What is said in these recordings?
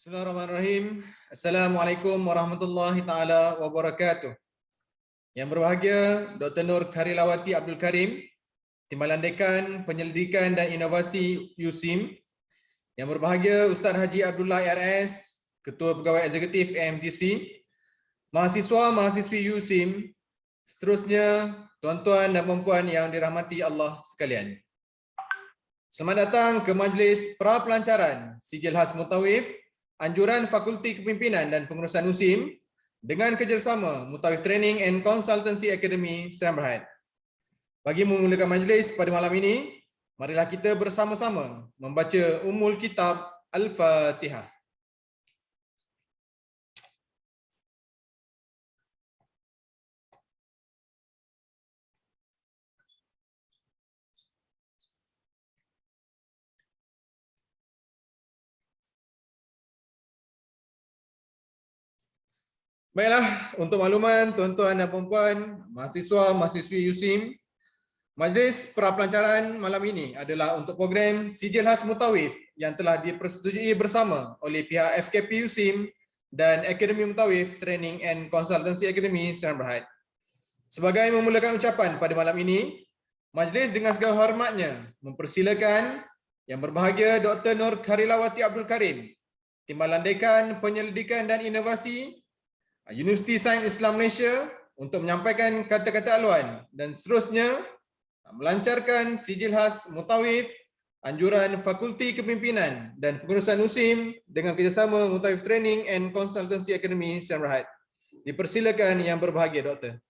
Bismillahirrahmanirrahim. Assalamualaikum warahmatullahi taala wabarakatuh. Yang berbahagia Dr. Nur Karilawati Abdul Karim, Timbalan Dekan Penyelidikan dan Inovasi USIM. Yang berbahagia Ustaz Haji Abdullah RS, Ketua Pegawai Eksekutif AMTC, mahasiswa-mahasiswi USIM, seterusnya tuan-tuan dan puan-puan yang dirahmati Allah sekalian. Selamat datang ke majlis pra-pelancaran Sijil Khas Mutawif Anjuran Fakulti Kepimpinan dan Pengurusan USIM dengan kerjasama Mutawif Training and Consultancy Academy Sdn Bhd. Bagi memulakan majlis pada malam ini, marilah kita bersama-sama membaca Ummul Kitab Al-Fatihah. Baiklah, untuk makluman tuan-tuan dan puan-puan, mahasiswa-mahasiswi USIM, majlis pra-pelancaran malam ini adalah untuk program Sijil Khas Mutawif yang telah dipersetujui bersama oleh pihak FKP USIM dan Akademi Mutawif Training and Consultancy Academy Sdn Bhd. Sebagai memulakan ucapan pada malam ini, majlis dengan segala hormatnya mempersilakan Yang berbahagia Dr. Nur Karilawati Abdul Karim, Timbalan Dekan Penyelidikan dan Inovasi Universiti Sains Islam Malaysia untuk menyampaikan kata-kata aluan dan seterusnya melancarkan Sijil Khas Mutawif Anjuran Fakulti Kepimpinan dan Pengurusan USIM dengan kerjasama Mutawif Training and Consultancy Academy Sdn Bhd. Dipersilakan yang berbahagia Doktor.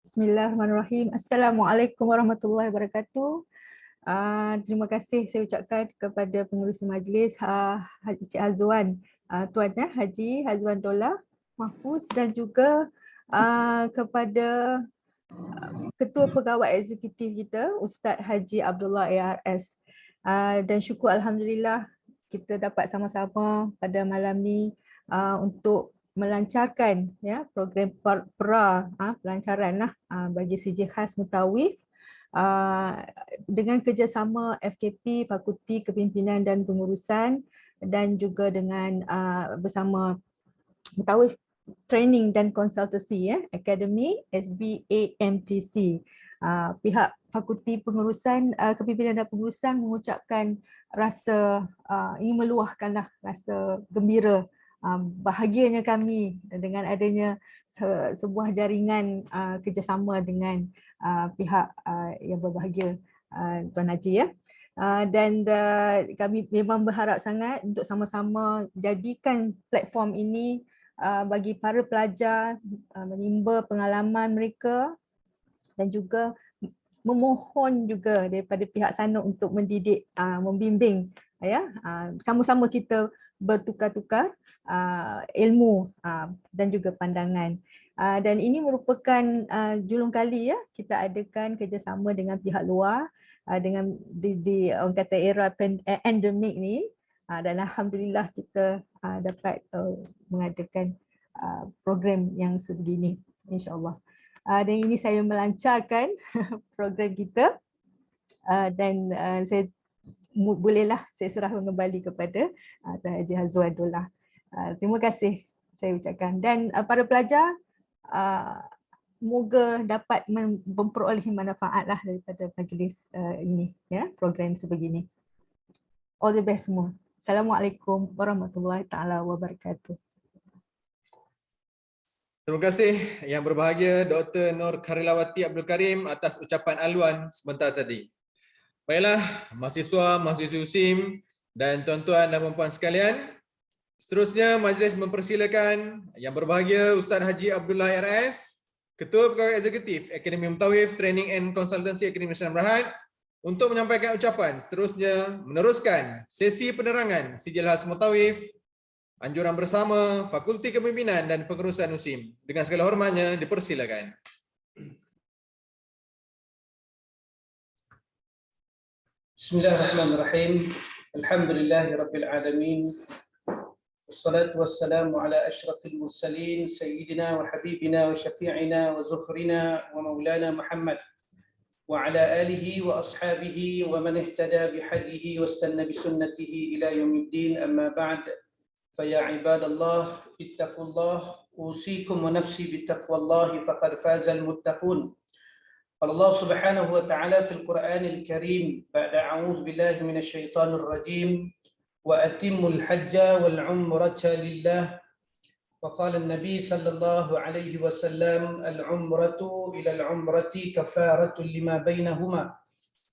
Bismillahirrahmanirrahim. Assalamualaikum warahmatullahi wabarakatuh. Terima kasih saya ucapkan kepada pengurusi majlis Haji Azwan, Tuan Haji Azwan Dollah Mahfuz, dan juga kepada Ketua Pegawai Eksekutif kita Ustaz Haji Abdullah ARS. Dan syukur alhamdulillah kita dapat sama-sama pada malam ni untuk melancarkan program pelancaran bagi Sijil Khas Mutawif dengan kerjasama FKP Fakulti Kepimpinan dan Pengurusan dan juga dengan bersama Mutawif Training dan Konsultasi Akademi SBAMTC. Pihak Fakulti Pengurusan Kepimpinan dan Pengurusan mengucapkan rasa ingin meluahkanlah rasa gembira, bahagianya kami dengan adanya sebuah jaringan kerjasama dengan pihak yang berbahagia Tuan Haji dan kami memang berharap sangat untuk sama-sama jadikan platform ini bagi para pelajar menimba pengalaman mereka dan juga memohon juga daripada pihak sana untuk mendidik, membimbing sama-sama kita bertukar-tukar ilmu dan juga pandangan. Dan ini merupakan julung kali kita adakan kerjasama dengan pihak luar dengan di orang kata era endemik ni, dan alhamdulillah kita dapat mengadakan program yang sebegini insya-Allah. Dan ini saya melancarkan program kita dan saya bolehlah saya serahkan kembali kepada Tuan Haji Azwan Dollah. Terima kasih saya ucapkan, dan para pelajar semoga dapat memperoleh manfaatlah daripada majlis ini, program sebegini. All the best semua. Assalamualaikum warahmatullahi taala wabarakatuh. Terima kasih yang berbahagia Dr. Nur Karilawati Abdul Karim atas ucapan aluan sebentar tadi. Baiklah, mahasiswa-mahasiswi USIM dan tuan-tuan dan puan-puan sekalian, seterusnya majlis mempersilakan yang berbahagia Ustaz Haji Abdullah RS, Ketua Pegawai Eksekutif Akademi Mutawif Training and Consultancy Academy Sdn Bhd, untuk menyampaikan ucapan. Seterusnya meneruskan sesi penerangan Sijil Khas Mutawif Anjuran Bersama Fakulti Kepimpinan dan Pengurusan USIM. Dengan segala hormatnya dipersilakan. Bismillahirrahmanirrahim. Alhamdulillahirabbil alamin. Wassalatu wassalamu ala asyrafil mursalin sayyidina wa habibina wa syafi'ina wa zuhrina wa maulana Muhammad وعلى آله وأصحابه ومن اهتدى بهديه واستنى بسنته إلى يوم الدين. أما بعد، فيا عباد الله اتقوا الله، أوصيكم ونفسي بتقوى الله فقد فاز المتقون. قال الله سبحانه وتعالى في القرآن الكريم بعد أعوذ بالله من الشيطان الرجيم: وأتموا الحج والعمرة لله. وقال النبي صلى الله عليه وسلم: العمرة إلى العمرة كفارة لما بينهما،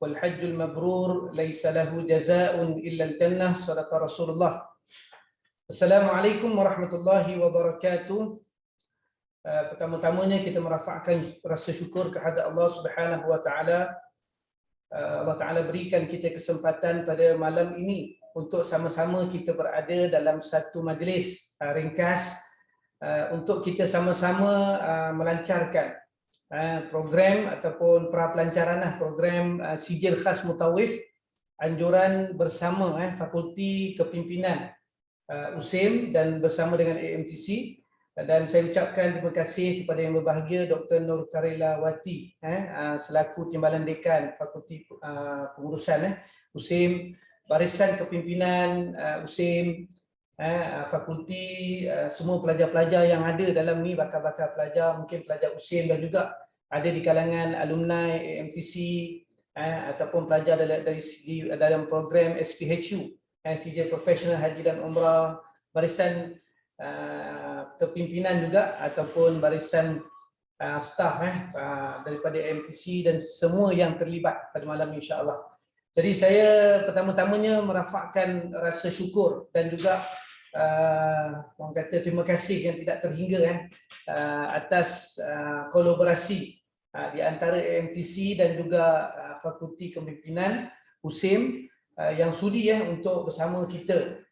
والحج المبرور ليس له جزاء إلا الجنة. صدق رسول الله. Assalamualaikum warahmatullahi wabarakatuh. Pertama-tamanya kita merafakkan rasa syukur kepada Allah Subhanahu wa taala. Allah Taala berikan kita kesempatan pada malam ini untuk sama-sama kita berada dalam satu majlis ringkas untuk kita sama-sama melancarkan program ataupun prapelancaran program Sijil Khas Mutawif anjuran bersama Fakulti Kepimpinan USIM dan bersama dengan AMTC. Dan saya ucapkan terima kasih kepada yang berbahagia Dr. Nur Karila Wati selaku Timbalan Dekan Fakulti Pengurusan USIM, Barisan Kepimpinan USIM, fakulti, semua pelajar-pelajar yang ada dalam ni, bakal-bakal pelajar, mungkin pelajar USIM dan juga ada di kalangan alumni AMTC ataupun pelajar dalam program SPHU, Sijil Profesional Haji dan Umrah, barisan kepimpinan juga ataupun barisan staf daripada AMTC dan semua yang terlibat pada malam ini, insya-Allah. Jadi saya pertama-tamanya merafakkan rasa syukur dan juga orang kata terima kasih yang tidak terhingga atas kolaborasi di antara AMTC dan juga Fakulti Kepimpinan USIM yang sudi untuk bersama kita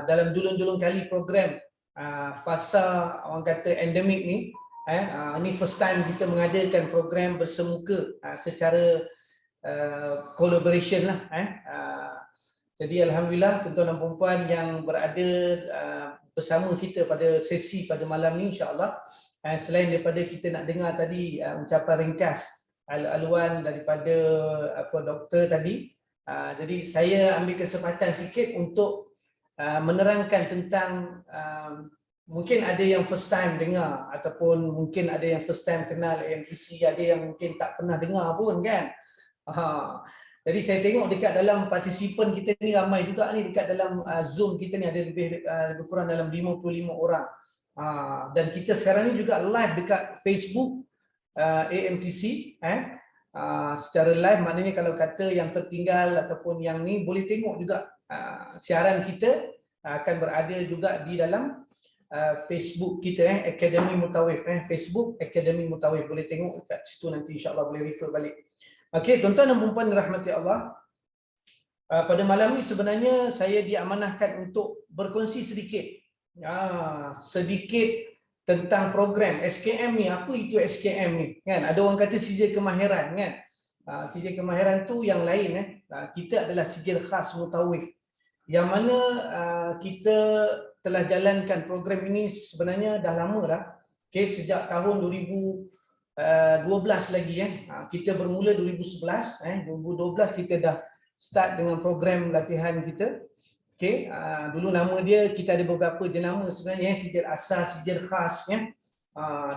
dalam dulung-dulung kali program fasa orang kata endemik ni. Ini first time kita mengadakan program bersemuka secara collaboration lah. Jadi alhamdulillah tuan-tuan dan puan yang berada bersama kita pada sesi pada malam ni, insya-Allah. Selain daripada kita nak dengar tadi ucapan ringkas aluan daripada doktor tadi, jadi saya ambil kesempatan sikit untuk menerangkan tentang mungkin ada yang first time dengar ataupun mungkin ada yang first time kenal AMTC, ada yang mungkin tak pernah dengar pun kan. Jadi saya tengok dekat dalam partisipan kita ni ramai juga ni, dekat dalam Zoom kita ni ada lebih kurang dalam 55 orang. Dan kita sekarang ni juga live dekat Facebook AMTC secara live, maknanya kalau kata yang tertinggal ataupun yang ni boleh tengok juga siaran kita akan berada juga di dalam Facebook kita Akademi Mutawif, Facebook Akademi Mutawif, boleh tengok dekat situ nanti, insya-Allah boleh refer balik. Okey, tuan-tuan dan puan dirahmati Allah. Pada malam ni sebenarnya saya diamanahkan untuk berkongsi sedikit tentang program SKM ni. Apa itu SKM ni kan? Ada orang kata sijil kemahiran kan. Sijil kemahiran tu yang lain kita adalah sijil khas mutawif, yang mana kita telah jalankan program ini sebenarnya dah lama dah. Okey, sejak tahun 2012 lagi kita bermula 2011, 2012 kita dah start dengan program latihan kita. Okey, dulu nama dia kita ada beberapa jenama sebenarnya, sijil asas, sijil khas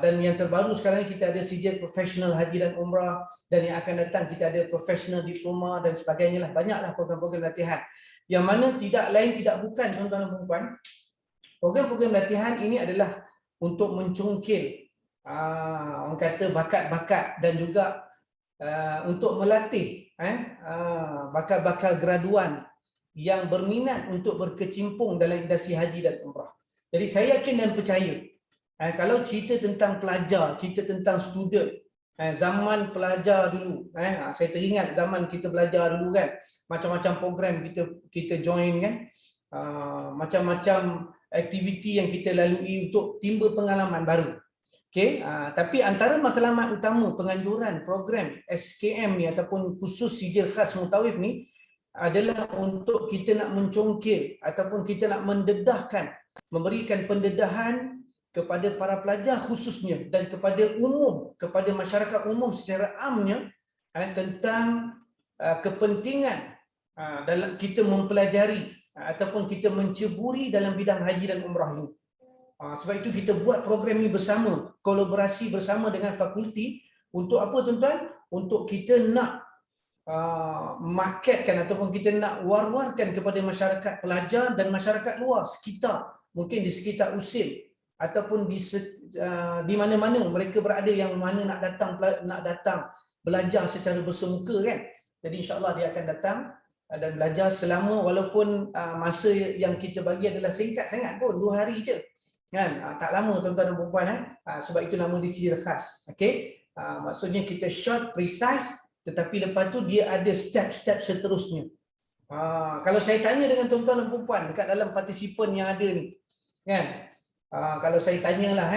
dan yang terbaru sekarang kita ada sijil profesional haji dan umrah, dan yang akan datang kita ada profesional diploma dan sebagainya lah. Banyaklah program-program latihan yang mana tidak lain tidak bukan, tuan-tuan dan puan, program-program latihan ini adalah untuk mencungkil orang kata bakat-bakat dan juga untuk melatih bakal-bakal graduan yang berminat untuk berkecimpung dalam industri haji dan umrah. Jadi saya yakin dan percaya kalau cerita tentang pelajar, cerita tentang student, zaman pelajar dulu, saya teringat zaman kita belajar dulu kan, macam-macam program kita join kan, macam-macam aktiviti yang kita lalui untuk timba pengalaman baru. Okey, tapi antara matlamat utama penganjuran program SKM ni ataupun khusus sijil khas mutawif ni adalah untuk kita nak mencongkil ataupun kita nak mendedahkan, memberikan pendedahan kepada para pelajar khususnya dan kepada umum, kepada masyarakat umum secara amnya tentang kepentingan dalam kita mempelajari ataupun kita menceburi dalam bidang haji dan umrah ini. Sebab itu kita buat program ini bersama, kolaborasi bersama dengan fakulti. Untuk apa tuan-tuan? Untuk kita nak marketkan ataupun kita nak war-warkan kepada masyarakat pelajar dan masyarakat luar sekitar, mungkin di sekitar USIM ataupun di mana-mana mereka berada yang mana nak datang belajar secara bersemuka kan. Jadi insya-Allah dia akan datang dan belajar selama, walaupun masa yang kita bagi adalah singkat sangat pun, 2 hari je kan, tak lama tuan-tuan dan puan-puan sebab itu nama dia sijil khas. Okey, maksudnya kita short, precise, tetapi lepas tu dia ada step-step seterusnya. Kalau saya tanya dengan tuan-tuan dan puan-puan dekat dalam partisipan yang ada ni kan, kalau saya tanyalah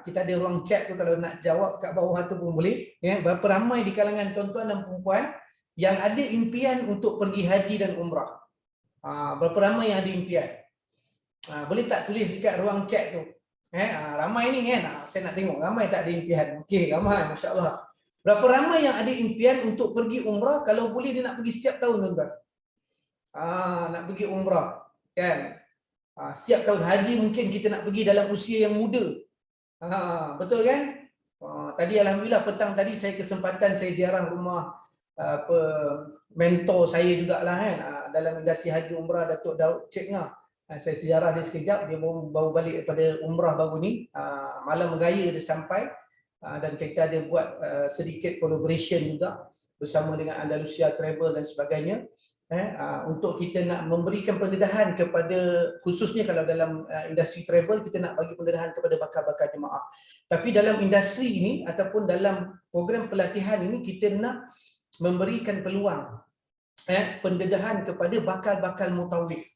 kita ada ruang chat tu, kalau nak jawab kat bawah tu pun boleh ya, berapa ramai di kalangan tuan-tuan dan puan-puan yang ada impian untuk pergi haji dan umrah? Berapa ramai yang ada impian? Boleh tak tulis dekat ruang chat tu? Ramai ni kan, saya nak tengok ramai tak ada impian. Okey, ramai, masya-Allah. Berapa ramai yang ada impian untuk pergi umrah? Kalau boleh dia nak pergi setiap tahun tuan-tuan. Nak pergi umrah kan. Setiap tahun. Haji mungkin kita nak pergi dalam usia yang muda. Betul kan? Tadi alhamdulillah petang tadi saya kesempatan saya ziarah rumah mentor saya jugalah kan, dalam industri haji umrah, Datuk Daud Cik Ngah. Saya ziarah dia sekejap, dia baru balik daripada umrah baru ni. Malam raya dia sampai dan kita ada buat sedikit collaboration juga bersama dengan Andalusia Travel dan sebagainya. Untuk kita nak memberikan pendedahan kepada, khususnya kalau dalam industri travel kita nak bagi pendedahan kepada bakal-bakal jemaah. Tapi dalam industri ini ataupun dalam program pelatihan ini kita nak memberikan peluang pendedahan kepada bakal-bakal mutawif.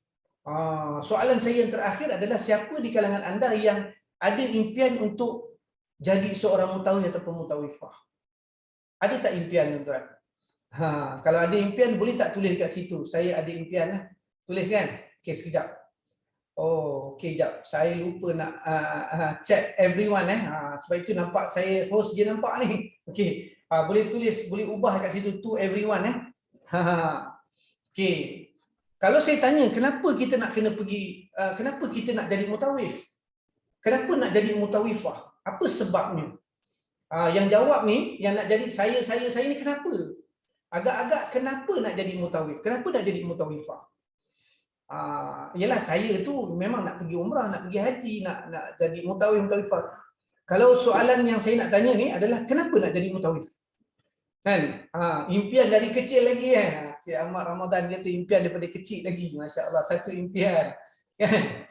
Soalan saya yang terakhir adalah, siapa di kalangan anda yang ada impian untuk jadi seorang mutawif ataupun mutawifah? Ada tak impian tuan-tuan? Kalau ada impian boleh tak tulis kat situ, saya ada impian lah. Tulis kan? Okey, sekejap. Okey, sekejap. Saya lupa nak chat everyone sebab itu nampak saya host je nampak ni. Okey. Boleh tulis, boleh ubah kat situ to everyone Okey. Kalau saya tanya kenapa kita nak kena pergi, kenapa kita nak jadi mutawif? Kenapa nak jadi mutawifah? Apa sebabnya? Yang jawab ni, yang nak jadi saya ni kenapa? Agak-agak kenapa nak jadi mutawif? Kenapa nak jadi mutawifah? Yalah saya tu memang nak pergi umrah, nak pergi haji, nak jadi mutawifah. Kalau soalan yang saya nak tanya ni adalah kenapa nak jadi mutawif? Kan? Impian dari kecil lagi kan? Cik Ahmad Ramadan kata impian daripada kecil lagi. Masya-Allah, satu impian. Kan?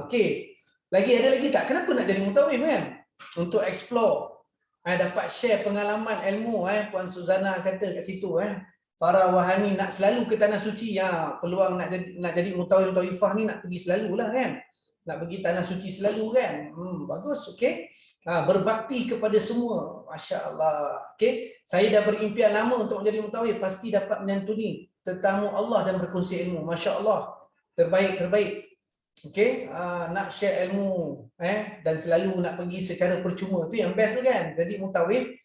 Okey. Ada lagi tak? Kenapa nak jadi mutawif kan? Untuk explore. Dapat share pengalaman ilmu Puan Suzana kata kat situ para wahani nak selalu ke tanah suci, peluang nak jadi mutawif-mutawifah ni nak pergi selalulah kan. Nak pergi tanah suci selalu kan. Bagus, okey. Berbakti kepada semua. Masya-Allah. Okey, saya dah berimpian lama untuk menjadi mutawif, pasti dapat menyantuni tetamu Allah dan berkongsi ilmu. Masya-Allah. Terbaik. Okey, nak share ilmu dan selalu nak pergi secara percuma. Tu yang best tu kan. Jadi mutawif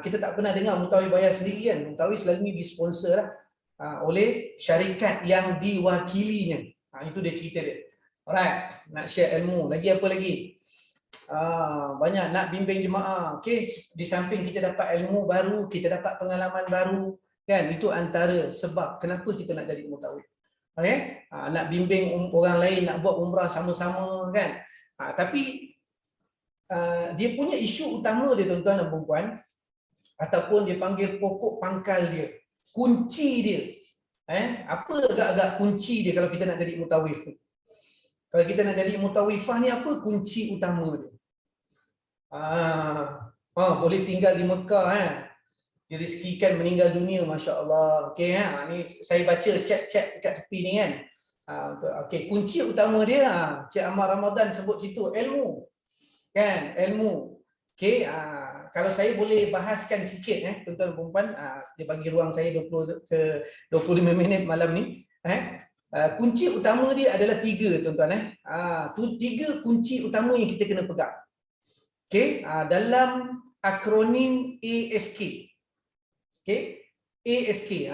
kita tak pernah dengar mutawif bayar sendiri kan. Mutawif selalu disponsor oleh syarikat yang diwakilinya. Itu dia cerita dia. Alright, nak share ilmu. Lagi apa lagi? Banyak nak bimbing jemaah. Okey, di samping kita dapat ilmu baru, kita dapat pengalaman baru kan. Itu antara sebab kenapa kita nak jadi mutawif. Okey, nak bimbing orang lain nak buat umrah sama-sama kan. Tapi dia punya isu utama dia tuan-tuan dan puan-puan, ataupun dia panggil pokok pangkal dia, kunci dia. Apa agak-agak kunci dia kalau kita nak jadi mutawif ni? Kalau kita nak jadi mutawifah ni, apa kunci utama dia? Boleh tinggal di Mekah direzekikan meninggal dunia, masya-Allah. Okey ni saya baca chat-chat dekat tepi ni kan. Okey, kunci utama dia Cik Ahmad Ramadan sebut situ, ilmu. Kan, ilmu. Okey, kalau saya boleh bahaskan sikit tuan-tuan dan puan-puan, dia bagi ruang saya 20 ke 25 minit malam ni. Kunci utama dia adalah 3 tuan-tuan. 3 kunci utama yang kita kena pegang. Okey, dalam akronim ASK. Okay. ASK.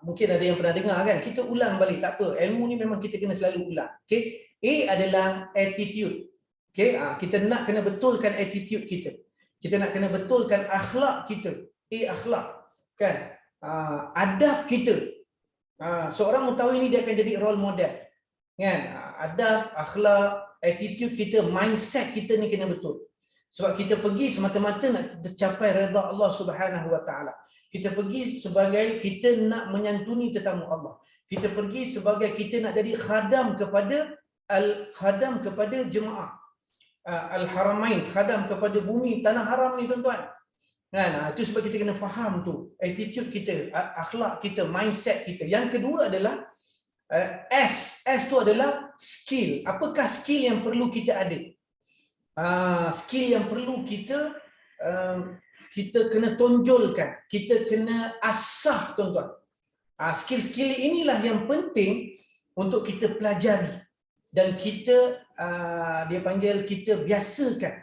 Mungkin ada yang pernah dengar kan. Kita ulang balik, tak apa. Ilmu ni memang kita kena selalu ulang. Okay. A adalah attitude. Okay. Kita nak kena betulkan attitude kita. Kita nak kena betulkan akhlak kita. A, akhlak. Kan. Adab kita. Seorang mutawi ni dia akan jadi role model. Kan. Adab, akhlak, attitude kita, mindset kita ni kena betul. Sebab kita pergi semata-mata nak capai redha Allah Subhanahu Wa Taala. Kita pergi sebagai kita nak menyantuni tetamu Allah. Kita pergi sebagai kita nak jadi khadam kepada jemaah Al-Haramain, khadam kepada bumi tanah haram ni tuan-tuan. Kan? Itu sebab kita kena faham tu attitude kita, akhlak kita, mindset kita. Yang kedua adalah S tu adalah skill. Apakah skill yang perlu kita ada? Skill yang perlu kita kena tonjolkan, kita kena asah tuan-tuan. Skill-skill inilah yang penting untuk kita pelajari dan kita dia panggil kita biasakan.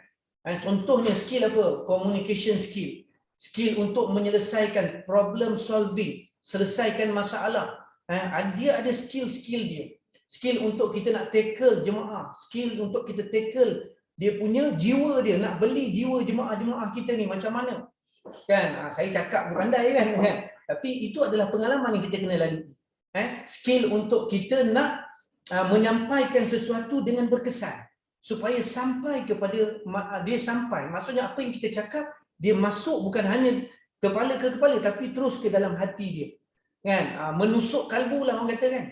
Contohnya skill apa? Communication skill. Skill untuk menyelesaikan problem solving, selesaikan masalah. Dia ada skill-skill dia. Skill untuk kita nak tackle jemaah, skill untuk kita tackle dia punya jiwa dia, nak beli jiwa jemaah-jemaah kita ni macam mana. Kan, saya cakap bukan pandai kan. Tapi itu adalah pengalaman yang kita kena lalui. Skill untuk kita nak menyampaikan sesuatu dengan berkesan supaya sampai kepada dia sampai. Maksudnya apa yang kita cakap dia masuk bukan hanya kepala ke kepala tapi terus ke dalam hati dia. Kan, menusuk kalbu lah orang kata kan.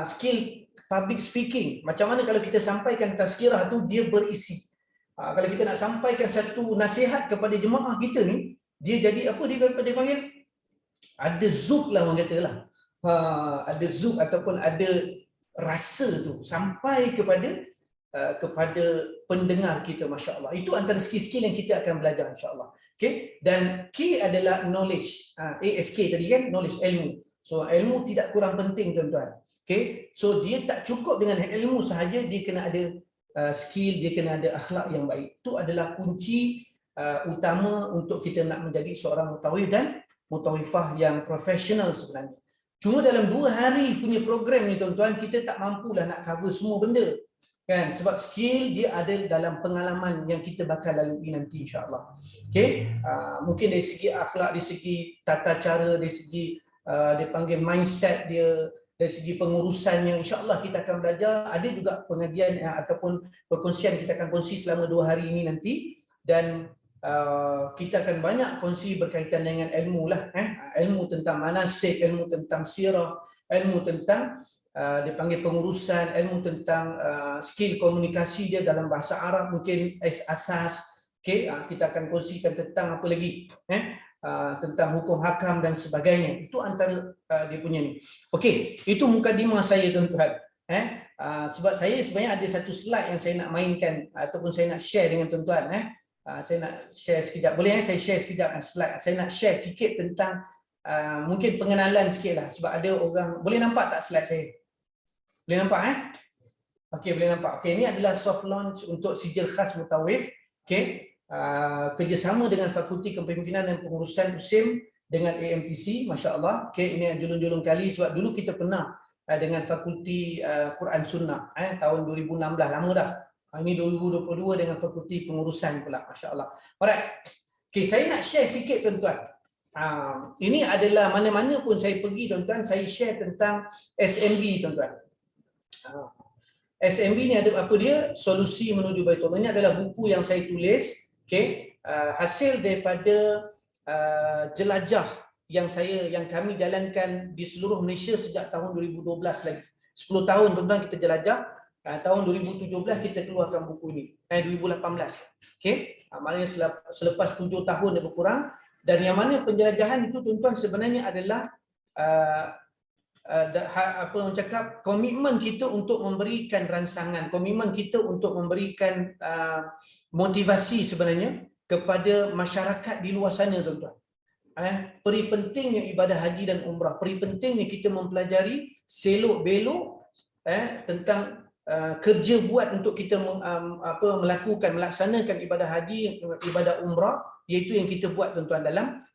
Skill public speaking. Macam mana kalau kita sampaikan tazkirah tu dia berisi. Kalau kita nak sampaikan satu nasihat kepada jemaah kita ni, dia jadi apa dia panggil? Ada zuk lah orang kata lah. Ada zuk ataupun ada rasa tu sampai kepada pendengar kita, masya-Allah. Itu antara skill-skill yang kita akan belajar insya-Allah. Okay? Dan K adalah knowledge. ASK tadi kan, knowledge, ilmu. So ilmu tidak kurang penting tuan-tuan. Okay? So dia tak cukup dengan ilmu sahaja, dia kena ada skill, dia kena ada akhlak yang baik. Itu adalah kunci utama untuk kita nak menjadi seorang mutawif dan mutawifah yang profesional sebenarnya. Cuma dalam 2 hari punya program ni tuan-tuan, kita tak mampulah nak cover semua benda. Kan? Sebab skill dia ada dalam pengalaman yang kita bakal lalui nanti insya-Allah. Okay? Mungkin dari segi akhlak, dari segi tata cara, dari segi dia panggil mindset dia, dari segi pengurusannya, insya-Allah kita akan belajar. Ada juga pengajian ataupun perkongsian kita akan kongsi selama 2 hari ini nanti. Dan kita akan banyak kongsi berkaitan dengan ilmu lah. Ilmu tentang manasik, ilmu tentang sirah, ilmu tentang dia panggil pengurusan, ilmu tentang skill komunikasi dia dalam bahasa Arab mungkin asas. Okay? Kita akan kongsikan tentang apa lagi? Tentang hukum hakam dan sebagainya. Itu antara dia punya ni. Okey, itu mukadimah saya tuan-tuan. Sebab saya sebenarnya ada satu slide yang saya nak mainkan ataupun saya nak share dengan tuan-tuan. Saya nak share sekejap. Boleh saya share sekejap slide. Saya nak share sikit tentang mungkin pengenalan sikit lah. Sebab ada orang, boleh nampak tak slide saya? Boleh nampak Okey, boleh nampak. Okey, ini adalah soft launch untuk sijil khas mutawif. Okey. Kerjasama dengan Fakulti Kepimpinan dan Pengurusan USIM dengan AMTC, masya-Allah. Okay, ini yang julung-julung kali sebab dulu kita pernah dengan Fakulti Quran Sunnah tahun 2016, lama dah. Ini 2022 dengan Fakulti Pengurusan pula, masya-Allah. Alright. Okay, saya nak share sikit tuan-tuan. Ini adalah mana-mana pun saya pergi tuan-tuan, saya share tentang SMB tuan-tuan. SMB ni ada apa dia? Solusi Menuju Baitullah. Ini adalah buku yang saya tulis. Okay, hasil daripada jelajah yang kami jalankan di seluruh Malaysia sejak tahun 2012 lagi. 10 tahun tuan-tuan kita jelajah. Tahun 2017 kita keluarkan buku ini. 2018. Okay, maknanya selepas 7 tahun lebih kurang. Dan yang mana penjelajahan itu tuan-tuan sebenarnya adalah apa orang cakap, komitmen kita untuk memberikan rangsangan, komitmen kita untuk memberikan motivasi sebenarnya kepada masyarakat di luar sana tuan-tuan. Peri pentingnya ibadah haji dan umrah, peri pentingnya kita mempelajari selok belok tentang kerja buat untuk kita melaksanakan ibadah haji, ibadah umrah, iaitu yang kita buat tuan-tuan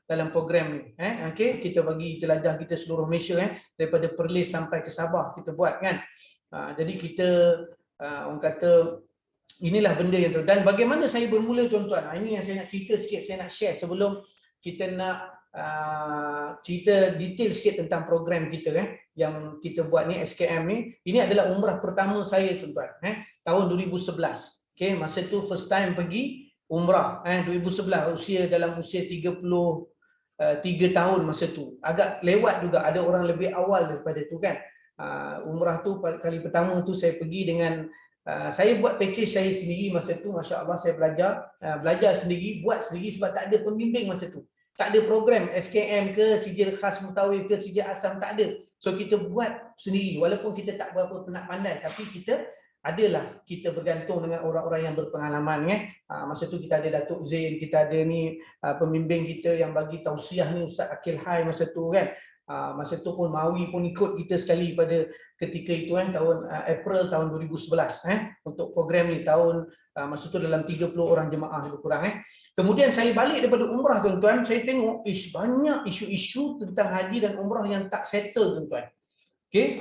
dalam program ni. Okey, kita bagi jelajah kita seluruh Malaysia, daripada Perlis sampai ke Sabah kita buat kan. Jadi kita orang kata inilah benda yang tu. Dan bagaimana saya bermula tuan-tuan, ini yang saya nak cerita sikit, saya nak share sebelum kita nak cerita detail sikit tentang program kita yang kita buat ni, SKM ni. Ini adalah umrah pertama saya tuan-tuan, tahun 2011. Okey, masa tu first time pergi umrah 2011, dalam usia 33 tahun masa tu. Agak lewat juga, ada orang lebih awal daripada tu kan. Umrah tu kali pertama tu saya pergi dengan saya buat package saya sendiri masa tu. Masya-Allah, saya belajar sendiri, buat sendiri sebab tak ada pembimbing masa tu. Tak ada program SKM ke, sijil khas mutawif ke, sijil asam, tak ada. So kita buat sendiri, walaupun kita tak berapa nak pandai, tapi kita bergantung dengan orang-orang yang berpengalaman. Masa tu kita ada Datuk Zain, kita ada ni pembimbing kita yang bagi tausiah ni, Ustaz Akil Hai masa tu kan. Masa tu pun Mawi pun ikut kita sekali pada ketika itu tahun April tahun 2011 untuk program ni. Masa tu dalam 30 orang jemaah lebih kurang. Kemudian saya balik daripada umrah tuan-tuan, saya tengok banyak isu-isu tentang haji dan umrah yang tak settle tuan-tuan. Okey,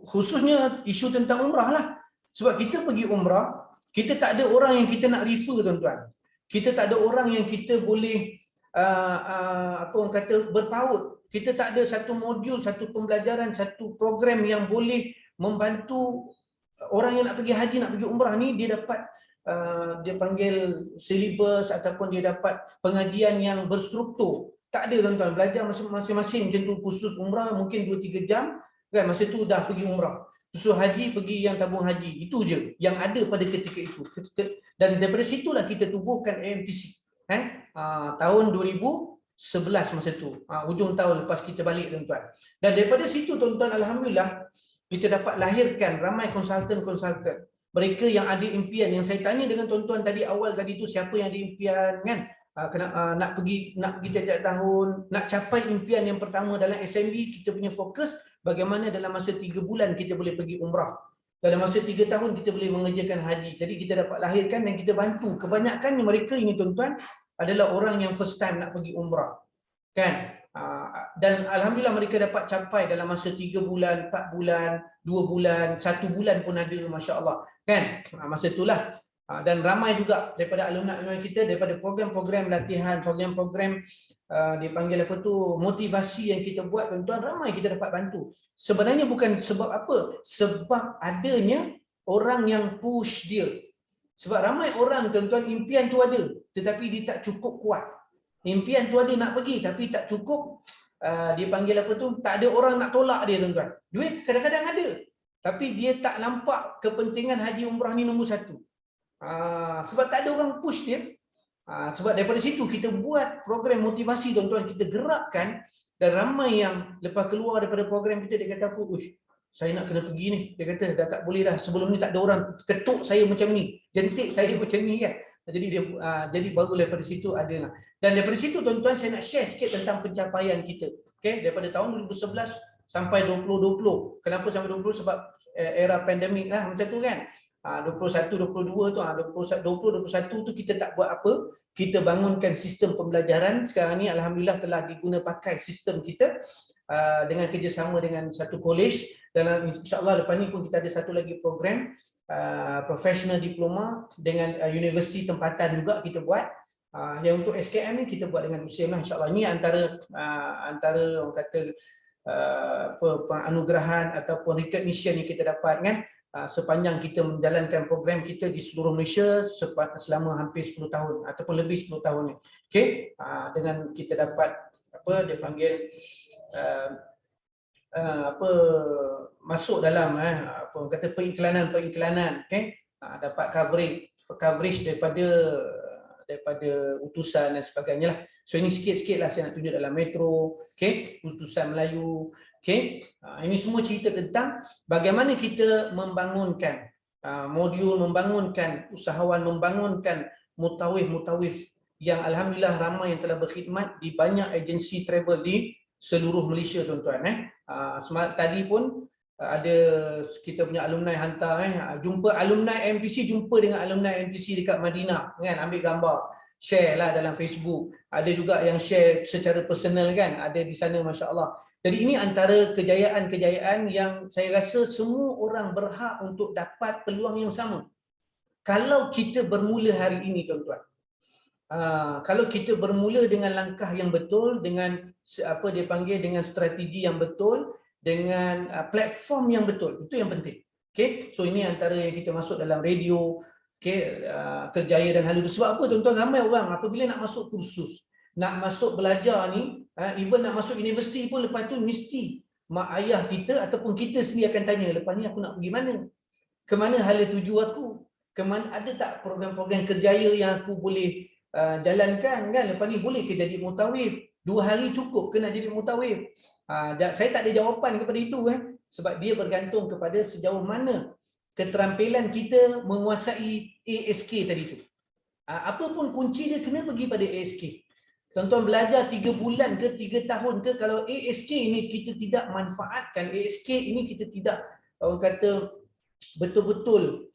khususnya isu tentang umrah lah. Sebab kita pergi umrah, kita tak ada orang yang kita nak refer tuan-tuan. Kita tak ada orang yang kita boleh orang kata berpaut. Kita tak ada satu modul, satu pembelajaran, satu program yang boleh membantu orang yang nak pergi haji, nak pergi umrah ni. Dia dapat dia panggil syllabus ataupun dia dapat pengajian yang berstruktur. Tak ada tuan-tuan, belajar masing-masing. Macam tu khusus umrah mungkin 2-3 jam kan, masa tu dah pergi umrah. Khusus haji pergi yang tabung haji. Itu je yang ada pada ketika itu. Dan daripada situlah kita tubuhkan AMTC. Tahun 2011 masa tu, hujung tahun lepas kita balik tuan-tuan. Dan daripada situ tuan-tuan, alhamdulillah kita dapat lahirkan ramai konsultan-konsultan. Mereka yang ada impian, yang saya tanya dengan tuan-tuan tadi awal tadi tu, siapa yang ada impian kan, nak pergi tiap-tiap tahun, nak capai impian yang pertama dalam SMB. Kita punya fokus bagaimana dalam masa 3 bulan kita boleh pergi umrah. Dalam masa 3 tahun kita boleh mengerjakan haji. Jadi kita dapat lahirkan dan kita bantu. Kebanyakan mereka ini tuan-tuan adalah orang yang first time nak pergi umrah. Kan? Dan alhamdulillah mereka dapat capai dalam masa 3 bulan, 4 bulan, 2 bulan, 1 bulan pun ada, masya-Allah. Kan? Masa itulah. Dan ramai juga daripada alumni kita, daripada program-program latihan, program-program dipanggil apa tu, motivasi yang kita buat tuan-tuan, ramai kita dapat bantu. Sebenarnya bukan sebab apa, sebab adanya orang yang push dia. Sebab ramai orang tuan-tuan impian tu ada, tetapi dia tak cukup kuat. Impian tu ada nak pergi tapi tak cukup, dia panggil apa tu, tak ada orang nak tolak dia tuan-tuan. Duit kadang-kadang ada, tapi dia tak nampak kepentingan haji umrah ni nombor 1. Sebab tak ada orang push dia. Sebab daripada situ kita buat program motivasi tuan-tuan, kita gerakkan. Dan ramai yang lepas keluar daripada program kita, dia kata apa, saya nak kena pergi ni. Dia kata dah tak boleh dah, sebelum ni tak ada orang ketuk saya macam ni, jentik saya macam ni kan. Jadi baru daripada situ adalah. Dan daripada situ tuan-tuan, saya nak share sikit tentang pencapaian kita. Okay? Daripada tahun 2011 sampai 2020. Kenapa sampai 2020? Sebab era pandemik lah macam tu kan. 21, 22 tu, 20, 21 tu kita tak buat apa. Kita bangunkan sistem pembelajaran. Sekarang ni alhamdulillah telah diguna pakai sistem kita dengan kerjasama dengan satu college. Dan insya-Allah lepas ni pun kita ada satu lagi program professional diploma dengan universiti tempatan juga kita buat. Yang untuk SKM ni kita buat dengan USIM lah, insya-Allah. Ini antara orang kata penganugerahan ataupun recognition yang kita dapat kan, sepanjang kita menjalankan program kita di seluruh Malaysia selama hampir 10 tahun ataupun lebih 10 tahun ni. Okey, dengan kita dapat apa dia panggil masuk dalam apa kata periklanan, okey, dapat coverage daripada utusan dan sebagainya lah. So ini sikit-sikit lah saya nak tunjuk dalam Metro, okey, utusan Melayu, okey. Ini semua cerita tentang bagaimana kita membangunkan modul, membangunkan usahawan, membangunkan mutawif yang alhamdulillah ramai yang telah berkhidmat di banyak agensi travel di seluruh Malaysia tuan-tuan. Tadi pun ada kita punya alumni hantar jumpa alumni MTC, jumpa dengan alumni MTC dekat Madinah kan, ambil gambar, share lah dalam Facebook. Ada juga yang share secara personal kan, ada di sana, masya-Allah. Jadi ini antara kejayaan-kejayaan yang saya rasa semua orang berhak untuk dapat peluang yang sama. Kalau kita bermula hari ini, tuan-tuan. Kalau kita bermula dengan langkah yang betul, dengan apa dia panggil, dengan strategi yang betul, dengan platform yang betul, itu yang penting. Okay, so ini antara yang kita masuk dalam radio, okay, kerjaya dan hal itu. Sebab apa, tuan-tuan? Ramai orang apabila nak masuk kursus, nak masuk belajar ni, even nak masuk universiti pun, lepas tu mesti mak ayah kita ataupun kita sendiri akan tanya, lepas ni aku nak pergi mana? Ke mana hala tuju aku? Ke mana, ada tak program-program kerjaya yang aku boleh jalankan kan? Lepas ni boleh ke jadi mutawif? 2 hari cukup ke nak jadi mutawif? Saya tak ada jawapan kepada itu sebab dia bergantung kepada sejauh mana keterampilan kita menguasai ASK tadi tu. Apa pun kunci dia kena pergi pada ASK. Tuan-tuan belajar 3 bulan ke 3 tahun ke, kalau ASK ini kita tidak manfaatkan, ASK ini kita tidak, orang kata, betul-betul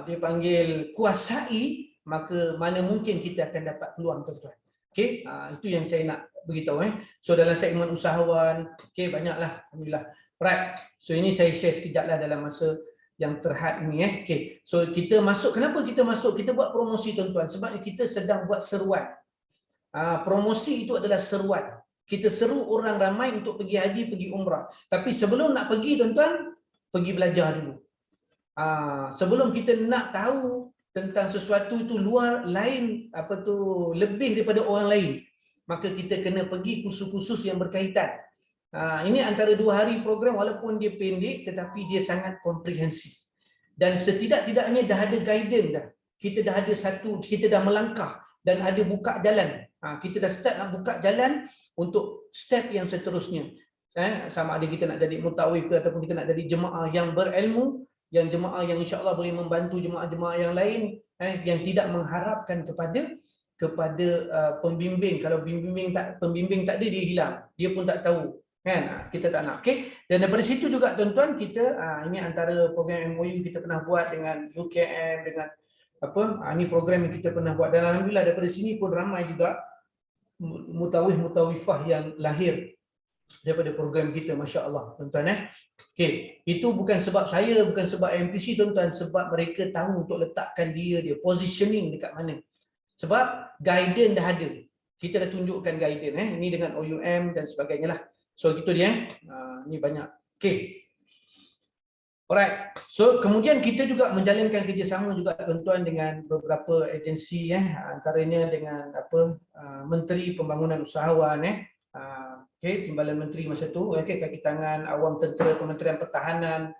dia panggil kuasai, maka mana mungkin kita akan dapat peluang, tuan-tuan. Okey, itu yang saya nak beritahu. So dalam segmen usahawan, okey, banyaklah, alhamdulillah. Right. So ini saya share sekejap lah dalam masa yang terhad ini. Okey. So kita masuk, kenapa kita masuk? Kita buat promosi, tuan-tuan, sebab kita sedang buat seruan. Promosi itu adalah seruan. Kita seru orang ramai untuk pergi haji, pergi umrah. Tapi sebelum nak pergi, tuan-tuan, pergi belajar dulu. Sebelum kita nak tahu tentang sesuatu itu luar lain, apa tu, lebih daripada orang lain, maka kita kena pergi kursus-kursus yang berkaitan. Ini antara 2 hari program, walaupun dia pendek tetapi dia sangat komprehensif. Dan setidak-tidaknya dah ada guidance dah. Kita dah ada satu, kita dah melangkah dan ada buka jalan. Kita dah start nak buka jalan untuk step yang seterusnya. Sama ada kita nak jadi mutawif ke, ataupun kita nak jadi jemaah yang berilmu, yang jemaah yang insya-Allah boleh membantu jemaah-jemaah yang lain, yang tidak mengharapkan kepada pembimbing. Kalau pembimbing tak ada, dia hilang, dia pun tak tahu kan. Kita tak nak. Okey, dan daripada situ juga, tuan-tuan, kita ini antara program MOU kita pernah buat dengan UKM, dengan apa, ini program yang kita pernah buat, dan alhamdulillah daripada sini pun ramai juga mutawif-mutawifah yang lahir daripada program kita, masya-Allah, tuan-tuan. Okey, itu bukan sebab saya, bukan sebab MTC, tuan-tuan, sebab mereka tahu untuk letakkan dia positioning dekat mana. Sebab guidance dah ada. Kita dah tunjukkan guidance ini dengan OUM dan sebagainya lah. So gitu dia. Ni banyak. Okey. Alright. So kemudian kita juga menjalankan kerjasama juga, tuan-tuan, dengan beberapa agensi antaranya dengan Menteri Pembangunan Usahawan okey, Timbalan Menteri masa tu, kaki tangan Awam Tentera, Kementerian Pertahanan,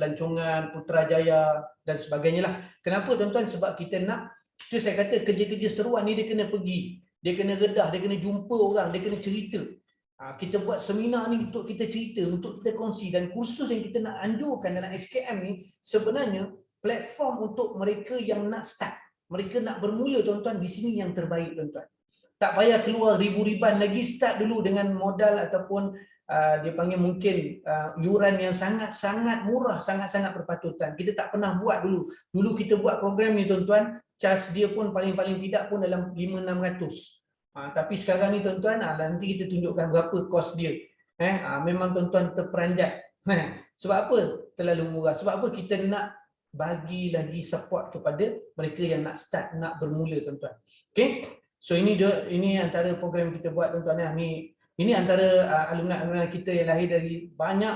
pelancongan, Putrajaya dan sebagainya lah. Kenapa, tuan-tuan? Sebab kita nak, itu saya kata kerja-kerja seruan ni dia kena pergi, dia kena redah, dia kena jumpa orang, dia kena cerita. Kita buat seminar ni untuk kita cerita, untuk kita kongsi, dan kursus yang kita nak anjurkan dalam SKM ni sebenarnya platform untuk mereka yang nak start, mereka nak bermula, tuan-tuan. Di sini yang terbaik, tuan-tuan. Tak payah keluar ribu-riban lagi, start dulu dengan modal ataupun dia panggil mungkin yuran yang sangat-sangat murah, sangat-sangat berpatutan. Kita tak pernah buat dulu. Dulu kita buat program ni, tuan-tuan, charge dia pun paling-paling tidak pun dalam 5-600. Tapi sekarang ni, tuan-tuan, nanti kita tunjukkan berapa kos dia. Memang, tuan-tuan, terperanjat. Sebab apa? Terlalu murah. Sebab apa? Kita nak bagi lagi support kepada mereka yang nak start, nak bermula, tuan-tuan. Okey? So ini antara program kita buat, tuan-tuan. Ini antara alumni kita yang lahir dari banyak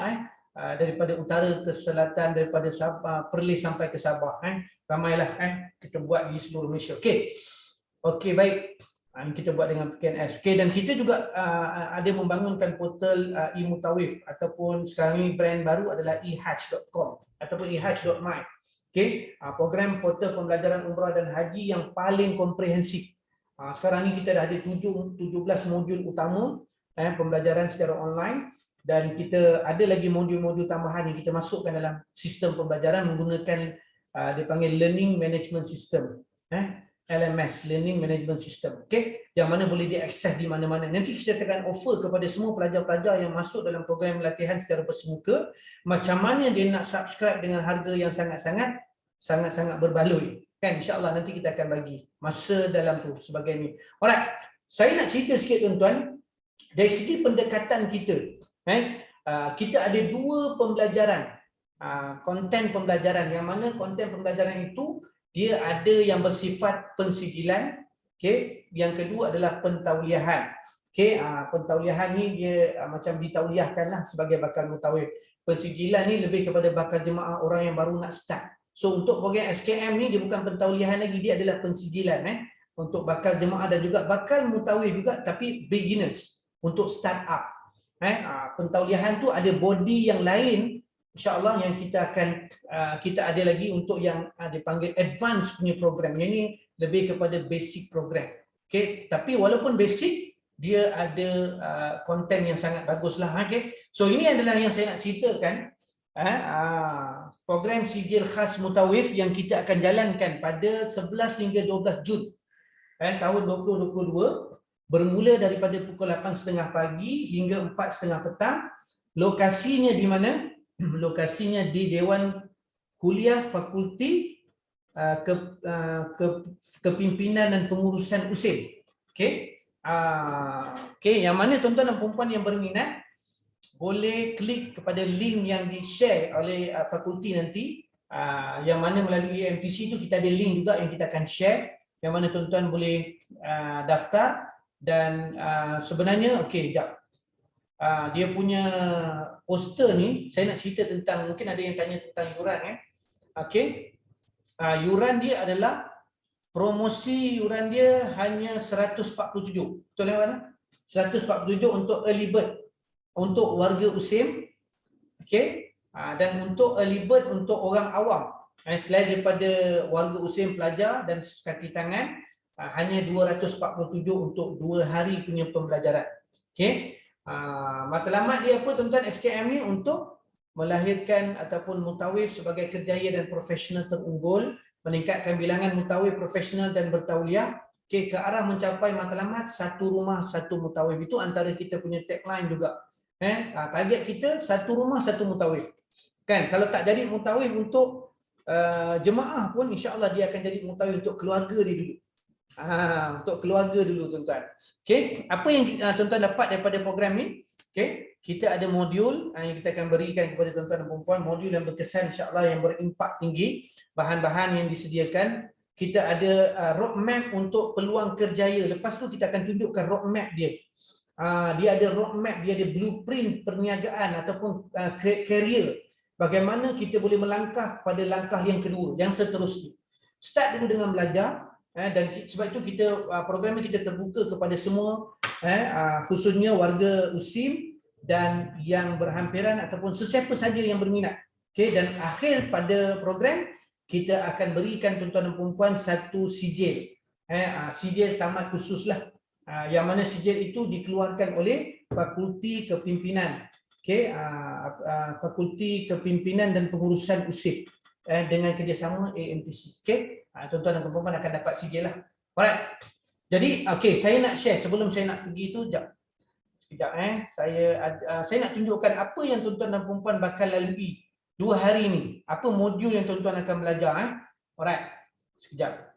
daripada utara ke selatan, daripada Sabah, Perlis sampai ke Sabah. Ramailah kita buat di seluruh Malaysia. Okey. Okey, baik. Kita buat dengan PKNS. Okey, dan kita juga ada membangunkan portal e-mutawif, ataupun sekarang ni brand baru adalah ehaj.com ataupun ehaj.my. Okey, program portal pembelajaran umrah dan haji yang paling komprehensif. Sekarang ni kita dah ada 17 modul utama pembelajaran secara online, dan kita ada lagi modul-modul tambahan yang kita masukkan dalam sistem pembelajaran menggunakan dia panggil learning management system. LMS, Learning Management System. Okey, yang mana boleh diakses di mana-mana. Nanti kita akan offer kepada semua pelajar-pelajar yang masuk dalam program latihan secara bersemuka macam mana dia nak subscribe dengan harga yang sangat-sangat berbaloi. Kan, insya-Allah nanti kita akan bagi masa dalam tu sebagai ni. Alright. Saya nak cerita sikit tuan-tuan dari segi pendekatan kita. Kita ada dua pembelajaran. Konten pembelajaran yang mana konten pembelajaran itu dia ada yang bersifat pensijilan, okey, yang kedua adalah pentauliahan. Okey, pentauliahan ni dia macam ditauliahkanlah sebagai bakal mutawif. Pensijilan ni lebih kepada bakal jemaah orang yang baru nak start. So untuk program SKM ni dia bukan pentauliahan lagi, dia adalah pensijilan untuk bakal jemaah dan juga bakal mutawif juga tapi beginners untuk start up. Pentauliahan tu ada body yang lain insya-Allah yang kita ada lagi untuk yang dipanggil advance punya program. Yang ini lebih kepada basic program. Okey, tapi walaupun basic dia ada konten yang sangat baguslah. Okey. So ini adalah yang saya nak ceritakan program sijil khas mutawif yang kita akan jalankan pada 11 hingga 12 Jun tahun 2022 bermula daripada pukul 8.30 pagi hingga 4.30 petang. Lokasinya di mana? Lokasinya di Dewan Kuliah Fakulti Kepimpinan dan Pengurusan USIM. Okey. Yang mana tuan-tuan dan puan-puan yang berminat boleh klik kepada link yang di-share oleh fakulti nanti. Yang mana melalui MPC itu kita ada link juga yang kita akan share, yang mana tuan-tuan boleh daftar dan sebenarnya dia punya poster ni saya nak cerita tentang, mungkin ada yang tanya tentang yuran Okey. Yuran dia adalah promosi, yuran dia hanya 147. Betul kan? 147 untuk early bird untuk warga USIM. Okey. Dan untuk early bird untuk orang awam. Selain daripada warga USIM pelajar dan kaki tangan, hanya 247 untuk 2 hari punya pembelajaran. Okey. Matlamat dia apa tuan-tuan SKM ni? Untuk melahirkan ataupun mutawif sebagai kerjaya dan profesional terunggul, meningkatkan bilangan mutawif profesional dan bertauliah ke arah mencapai matlamat satu rumah satu mutawif. Itu antara kita punya tagline juga. Target kita satu rumah satu mutawif. Kan, kalau tak jadi mutawif untuk jemaah pun insya-Allah dia akan jadi mutawif untuk keluarga dia dulu. Untuk keluarga dulu tuan-tuan. Okey, apa yang tuan-tuan dapat daripada program ni? Okey, kita ada modul yang kita akan berikan kepada tuan-tuan dan puan-puan, modul yang berkesan insya-Allah yang berimpak tinggi, bahan-bahan yang disediakan. Kita ada roadmap untuk peluang kerjaya. Lepas tu kita akan tunjukkan roadmap dia. Dia ada roadmap, dia ada blueprint perniagaan ataupun career. Bagaimana kita boleh melangkah pada langkah yang kedua, yang seterusnya. Start dulu dengan belajar. Dan sebab itu kita program ini kita terbuka kepada semua, khususnya warga USIM dan yang berhampiran ataupun sesiapa saja yang berminat. Okey, dan akhir pada program kita akan berikan tuan-tuan dan puan-puan satu sijil. Sijil tamat khususlah. Yang mana sijil itu dikeluarkan oleh Fakulti Kepimpinan. Okey, Fakulti Kepimpinan dan Pengurusan USIM dengan kerjasama AMTC. Okey. Tuan-tuan dan puan-puan akan dapat sijil lah. Alright. Jadi saya nak share sebelum saya nak pergi tu sekejap saya nak tunjukkan apa yang tuan-tuan dan puan-puan bakal lalui 2 hari ni. Apa modul yang tuan-tuan akan belajar Alright. Sekejap.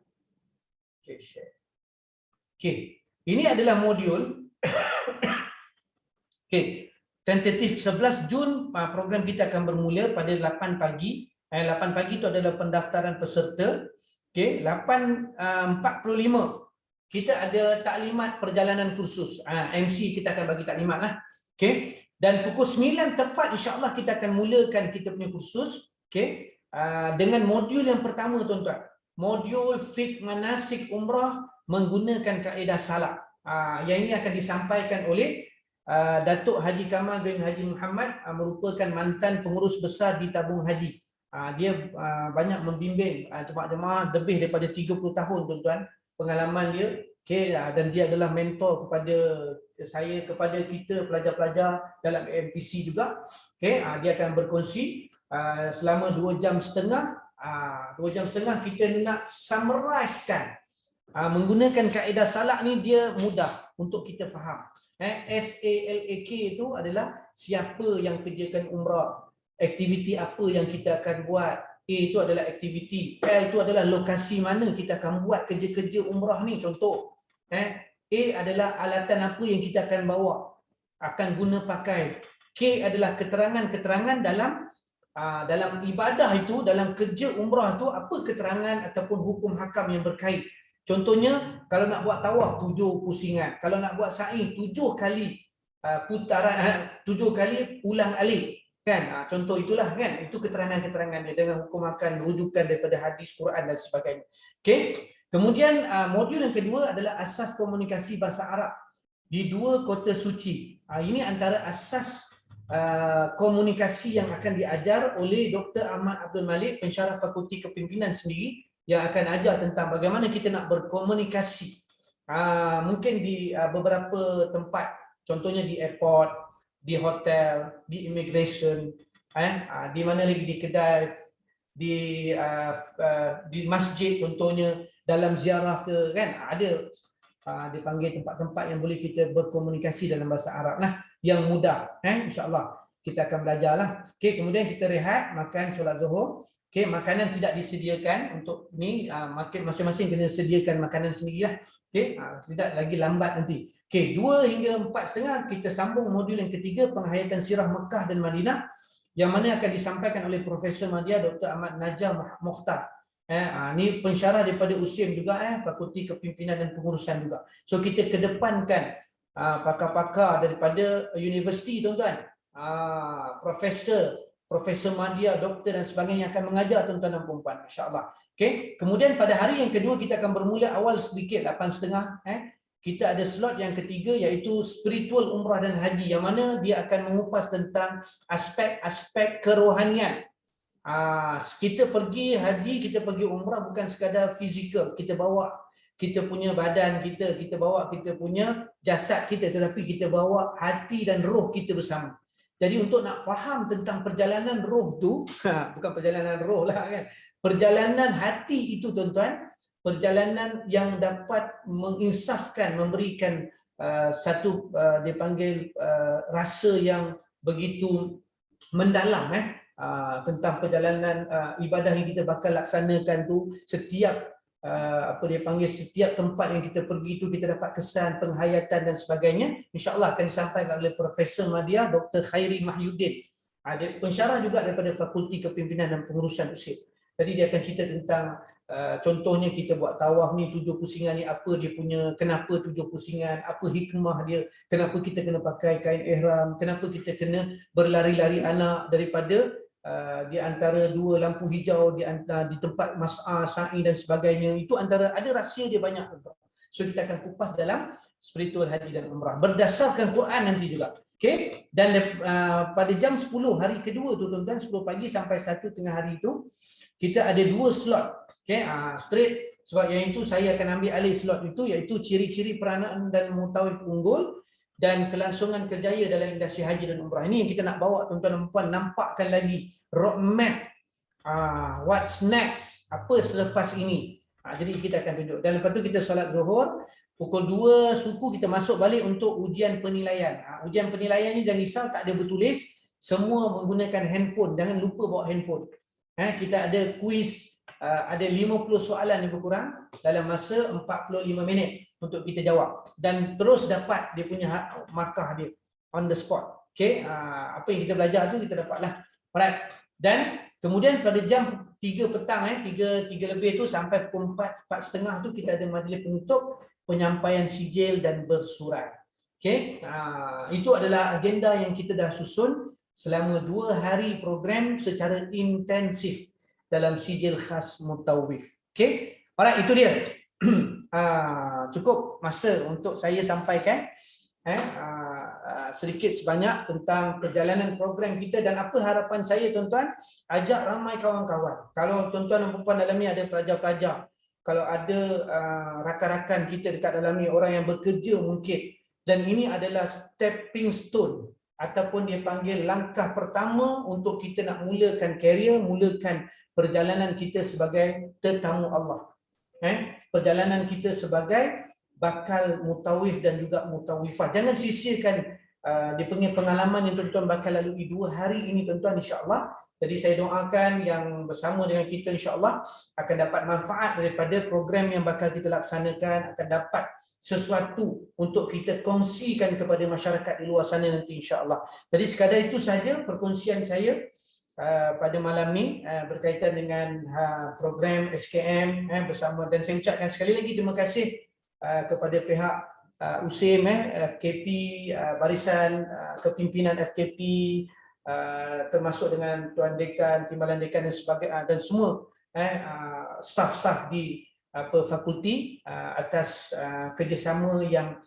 Share. Ini adalah modul tentatif 11 Jun program kita akan bermula pada 8 pagi. 8 pagi itu adalah pendaftaran peserta. 8.45 kita ada taklimat perjalanan kursus. MC kita akan bagi taklimat lah. Dan pukul 9 tepat insya-Allah kita akan mulakan kita punya kursus. Dengan modul yang pertama tuan-tuan. Modul fiqh manasik umrah menggunakan kaedah salaf. Yang ini akan disampaikan oleh Datuk Haji Kamal bin Haji Muhammad, merupakan mantan pengurus besar di Tabung Haji. Dia banyak membimbing jemaah lebih daripada 30 tahun tuan-tuan pengalaman dia. Dan dia adalah mentor kepada saya, kepada kita pelajar-pelajar dalam MTC juga. Dia akan berkongsi selama 2 jam setengah. 2 jam setengah kita nak summarizekan Menggunakan kaedah salak ni dia mudah untuk kita faham. SALAK itu adalah siapa yang kerjakan umrah, aktiviti apa yang kita akan buat. A itu adalah aktiviti, L itu adalah lokasi mana kita akan buat kerja-kerja umrah ni, contoh. A adalah alatan apa yang kita akan bawa, akan guna pakai. K adalah keterangan-keterangan dalam ibadah itu, dalam kerja umrah itu, apa keterangan ataupun hukum hakam yang berkait. Contohnya, kalau nak buat tawaf 7 pusingan, kalau nak buat sa'i 7 kali putaran, 7 kali ulang alik, kan? Contoh itulah, kan? Itu keterangan-keterangan dia dengan hukum akan rujukan daripada hadis, Quran dan sebagainya. Okey. Kemudian modul yang kedua adalah asas komunikasi bahasa Arab di 2 kota suci. Ini antara asas komunikasi yang akan diajar oleh Dr. Ahmad Abdul Malik, pensyarah Fakulti Kepimpinan sendiri, yang akan ajar tentang bagaimana kita nak berkomunikasi. Mungkin di beberapa tempat, contohnya di airport, di hotel, di immigration, di mana lagi, di kedai, di masjid contohnya, dalam ziarah ke, kan, ada dipanggil tempat-tempat yang boleh kita berkomunikasi dalam bahasa Arab lah, yang mudah. InsyaAllah kita akan belajarlah. Okey, kemudian kita rehat, makan solat Zuhur. Okey, makanan tidak disediakan untuk ni, masing-masing kena sediakan makanan sendirilah. Okey, tidak lagi lambat nanti. Okey, 2 hingga 4.30 kita sambung modul yang ketiga, penghayatan sirah Mekah dan Madinah, yang mana akan disampaikan oleh Profesor Madya Dr. Ahmad Najah Mokhtar. Ni pensyarah daripada USIM juga, Fakulti Kepimpinan dan Pengurusan juga. So kita kedepankan pakar-pakar daripada universiti, tuan-tuan. Profesor Madya, doktor dan sebagainya akan mengajar tuan-tuan dan puan-puan, insya-Allah. Okey, kemudian pada hari yang kedua kita akan bermula awal sedikit 8.30. Kita ada slot yang ketiga, iaitu spiritual umrah dan haji, yang mana dia akan mengupas tentang aspek-aspek kerohanian. Kita pergi haji, kita pergi umrah bukan sekadar fizikal, kita bawa kita punya badan kita bawa kita punya jasad kita, tetapi kita bawa hati dan roh kita bersama. Jadi untuk nak faham tentang perjalanan roh tu, bukan perjalanan roh lah, kan, perjalanan hati itu, tuan-tuan, perjalanan yang dapat menginsafkan, memberikan satu dipanggil rasa yang begitu mendalam, tentang perjalanan ibadah yang kita bakal laksanakan tu. Setiap setiap tempat yang kita pergi itu kita dapat kesan, penghayatan dan sebagainya. InsyaAllah akan disampaikan oleh Profesor Madya Dr. Khairi Mahyuddin, pensyarah juga daripada Fakulti Kepimpinan dan Pengurusan USIP. Jadi dia akan cerita tentang contohnya kita buat tawaf ni 7 pusingan ni, apa dia punya, kenapa 7 pusingan, apa hikmah dia, kenapa kita kena pakai kain ihram, kenapa kita kena berlari-lari anak daripada di antara 2 lampu hijau di tempat mas'ah, sa'i dan sebagainya. Itu antara, ada rahsia dia banyak. So kita akan kupas dalam spiritual haji dan umrah berdasarkan Quran nanti juga. Okey, dan pada jam 10 hari kedua tu, tuan-tuan, 10 pagi sampai 1 tengah hari tu, kita ada 2 slot. Okey, straight, sebab yang itu saya akan ambil alih slot itu, iaitu ciri-ciri peranan dan mutawif unggul dan kelangsungan kerjaya dalam industri haji dan umrah. Ini yang kita nak bawa tuan-tuan dan puan nampakkan lagi roadmap, what's next, apa selepas ini. Jadi kita akan tunjuk. Dan lepas tu kita solat Zuhur, pukul 2 suku kita masuk balik untuk ujian penilaian. Ujian penilaian ni jangan risau, tak ada bertulis, semua menggunakan handphone, jangan lupa bawa handphone. Kita ada kuis, ada 50 soalan lebih kurang dalam masa 45 minit untuk kita jawab, dan terus dapat dia punya markah dia on the spot. Okey, apa yang kita belajar tu kita dapatlah. Alright. Dan kemudian pada jam 3 petang, 3 lebih tu sampai pukul 4:30 tu kita ada majlis penutup, penyampaian sijil dan bersurat. Okey, itu adalah agenda yang kita dah susun selama 2 hari program secara intensif dalam sijil khas mutawif. Okey, alright, itu dia. Cukup masa untuk saya sampaikan sedikit sebanyak tentang perjalanan program kita dan apa harapan saya, tuan-tuan. Ajak ramai kawan-kawan. Kalau tuan-tuan dan puan-puan dalam ni ada pelajar-pelajar, kalau ada rakan-rakan kita dekat dalam ni, orang yang bekerja mungkin, dan ini adalah stepping stone ataupun dia panggil langkah pertama untuk kita nak mulakan karier, mulakan perjalanan kita sebagai tetamu Allah. perjalanan kita sebagai bakal mutawif dan juga mutawifah. Jangan sisihkan dia punya pengalaman yang tuan-tuan bakal lalui 2 hari ini tuan-tuan, insya-Allah. Jadi saya doakan yang bersama dengan kita insya-Allah akan dapat manfaat daripada program yang bakal kita laksanakan, akan dapat sesuatu untuk kita kongsikan kepada masyarakat di luar sana nanti insya-Allah. Jadi sekadar itu saja perkongsian saya pada malam ni berkaitan dengan program SKM bersama, dan saya ucapkan sekali lagi terima kasih kepada pihak USIM, FKP, barisan kepimpinan FKP, termasuk dengan Tuan Dekan, Timbalan Dekan dan sebagainya, dan semua staf-staf di fakulti atas kerjasama yang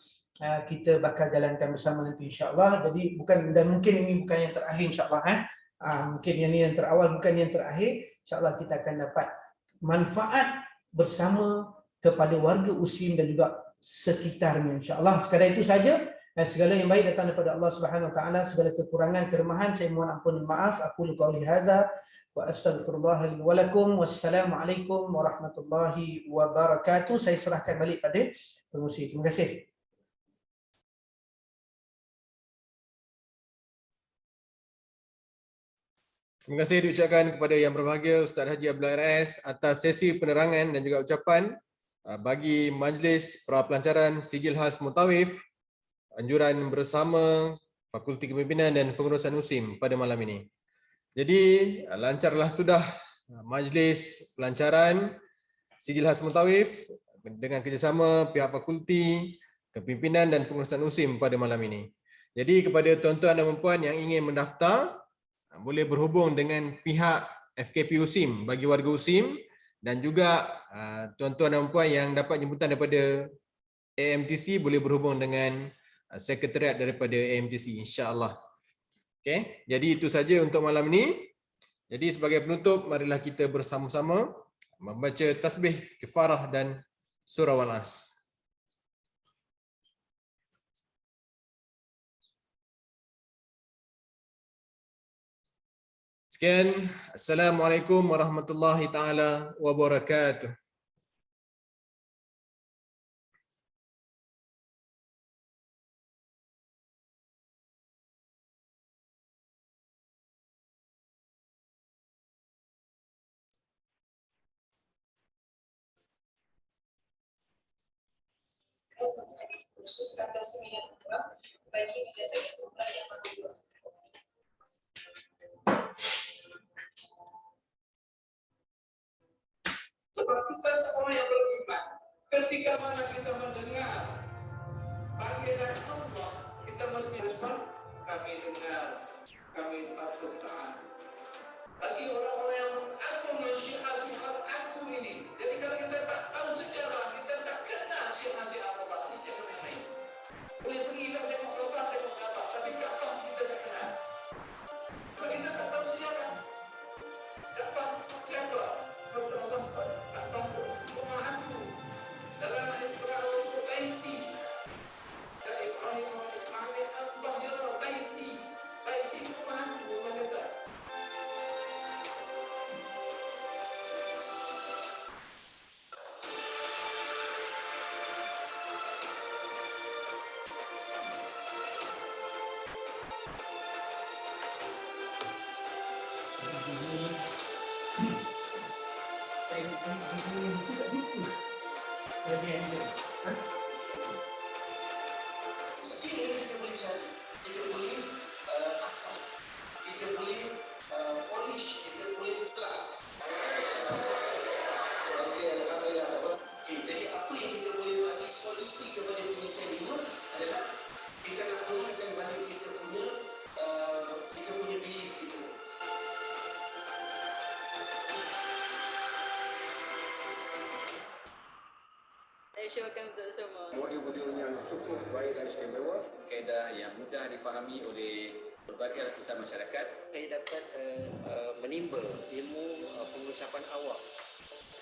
kita bakal jalankan bersama nanti insya-Allah. Jadi mungkin ini bukan yang terakhir insya-Allah. Mungkin yang ini yang terawal, bukan yang terakhir. InsyaAllah kita akan dapat manfaat bersama kepada warga USIM dan juga sekitarnya insyaAllah. Sekadar itu saja. Segala yang baik datang daripada Allah Subhanahu Wa Taala. Segala kekurangan, kelemahan saya mohon ampun dan maaf. Aku qauli hadza wa astaghfirullah li wa lakum. Wassalamualaikum warahmatullahi wabarakatuh. Saya serahkan balik pada pengurusi. Terima kasih. Terima kasih diucapkan kepada Yang Berbahagia Ustaz Haji Abdullah RS atas sesi penerangan dan juga ucapan bagi Majlis Prapelancaran Sijil Khas Mutawif anjuran bersama Fakulti Kepimpinan dan Pengurusan USIM pada malam ini. Jadi lancarlah sudah Majlis Pelancaran Sijil Khas Mutawif dengan kerjasama pihak Fakulti Kepimpinan dan Pengurusan USIM pada malam ini. Jadi kepada tuan-tuan dan puan yang ingin mendaftar, boleh berhubung dengan pihak FKP USIM bagi warga USIM, dan juga tuan-tuan dan puan yang dapat jemputan daripada AMTC boleh berhubung dengan sekretariat daripada AMTC insya-Allah. Okey, jadi itu saja untuk malam ini. Jadi sebagai penutup, marilah kita bersama-sama membaca tasbih kifarah dan surah Wal-As. Sekian, Assalamualaikum warahmatullahi taala wabarakatuh. Khusus atas seminar bagi nilai umrah yang kedua. Sebab kita semua yang beriman, ketika mana kita mendengar panggilan Allah, kita mesti respon, kami dengar, kami patuh taat. Bagi orang-orang yang aku mensyihar-syihar aku ini, jadi kalau kita tak tahu sejarah, kita tak kenal syihar-syihar apa ini, jangan main-main. Boleh pergi lah tengok Kaabah, tapi Kaabah kita tak kenal. Kalau kita tak tahu sejarah, Kaabah siapa? Sebab Allah Kaabah itu rumahku. Dalam Al-Quran itu baiti. Dan Ibrahim wa Ismail Allah ya baiti. Baiti itu rumahku, rumah kita. Sini kita boleh cari, kita boleh asal, kita boleh polish, kita boleh telah. Okey, alhamdulillah. Okey, jadi apa yang kita boleh bagi solusi kepada penyelesaian ini adalah kita nak mulakan balik kita punya belief kita. Syorkan untuk semua. Modul-modul yang cukup baik dan istimewa, kaedah yang mudah difahami oleh berbagai lapisan masyarakat. Saya dapat menimba ilmu pengucapan awak.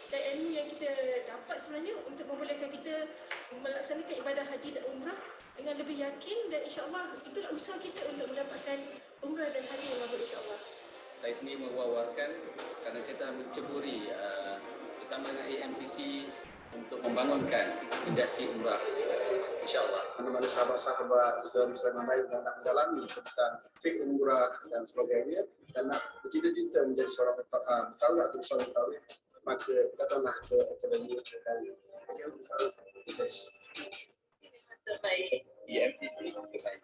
Dan ilmu yang kita dapat sebenarnya untuk membolehkan kita melaksanakan ibadah haji dan umrah dengan lebih yakin, dan insyaAllah itulah usaha kita untuk mendapatkan umrah dan haji yang mabrur insyaAllah. Saya sendiri mewawarkan kerana saya telah menceburi bersama dengan AMTC untuk membangunkan industri umrah, insyaAllah. Mana-mana sahabat-sahabat Islam lain yang nak mendalami tentang fik umrah dan sebagainya dan nak bercita-cita menjadi seorang mutawif atau seorang mutawif, maka datanglah ke Akademi Al-Mutawif. Terbaik. EMTC terbaik.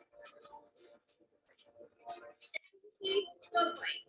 Terbaik.